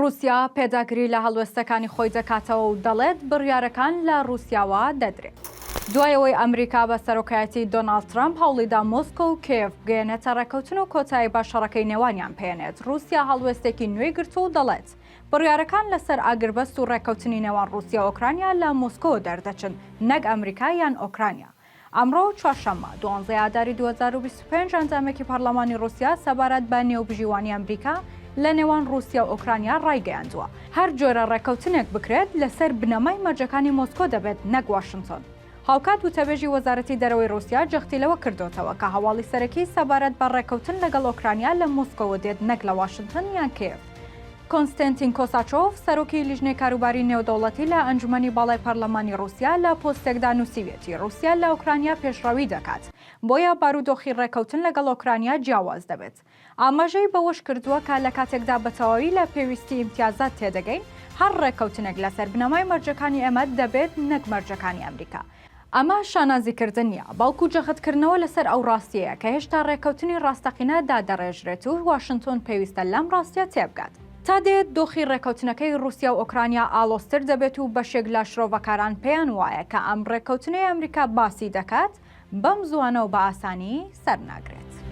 ڕووسیا پێداگری لە هەڵوێستەکانی خۆی دەکاتەوە و دەڵێت بڕیارەکان لە ڕووسیاوە دەدرێت. دوایەوەی ئەمریکا بە سەرۆکایەتی دۆناڵد ترامپ هەوڵیدا مۆسکۆ و کێف بگەێنێتە ڕێککەوتن و کۆتایی باشەڕەکەی نێوانیان پێێنێت. ڕووسیا هەڵوێستێکی نوێی گرتو و دەڵێت بڕیارەکان لەسەر ئاگربەست و ڕێککەوتنی نێوان ڕووسیا و ئۆکرانیا لە مۆسکۆ دەردەچن، نەک ئەمریکا یان ئۆکرانیا. ئەمڕۆ چوارشەممە 12 ئاداری 2025 ئەنجامێکی پەرلەمانی ڕووسیا سەبارەت بە نێوبژیوانی ئەمریکا لە نێوان ڕووسیا و ئۆکرانیا ڕایگەیاندووە. هەر جۆرە ڕێککەوتنێک بکرێت لەسەر بنەمای مەرجەکانی مۆسکۆ دەبێت، نەک واشنگتن. هاوکات وتەبێژی وەزارەتی دەرەوەی ڕووسیا جەختی لەوە کردوتەوە کە هەواڵی سەرەکی سەبارەت بە ڕێککەوتن لەگەڵ ئۆکرانیا لە مۆسکۆوە دێت، نەک لە واشنگتن یان کێف. کۆنستانتین کۆساچۆف سەرۆکی لیژنەی کاروباری نێودەوڵەتی لە ئەنجومەنی باڵای پەرلەمانی ڕووسیا لە پۆستێکدا نووسیوێتی ڕووسیا لە ئۆکرانیا پێشڕەوی دەکات، بۆیە بارودۆخی ڕێککەوتن لەگەڵ ئۆکرانیا جیاواز دەبێت. ئاماژەی بەوەش کردووە کە لە کاتێکدا بە تەواوی لە پێویستی ئیمتیازات تێدەگەین، هەر ڕێککەوتنێک لەسەر بنەمای مەرجەکانی ئێمە دەبێت، نەک مەرجەکانی ئەمریکا. ئەمە شانازیکردن نیە، باوکو جەختکردنەوە لەسەر ئەو ڕاستیەیە کە هێشتا ڕێککەوتنی ڕاستەقینە دادەڕێژرێت و واشنگتن پێویستە لەم ڕاستیە تێبگات. تا دێت دۆخی ڕێککەوتنەکەی ڕووسیا و ئۆکرانیا ئالۆستر دەبێت و بەشێک لە شرۆڤەکاران پێیان وایە کە ئەم ڕێککەوتنەی ئەمریکا باسی دەکات، بەم زوانە و بە ئاسانی سەرناگرێت.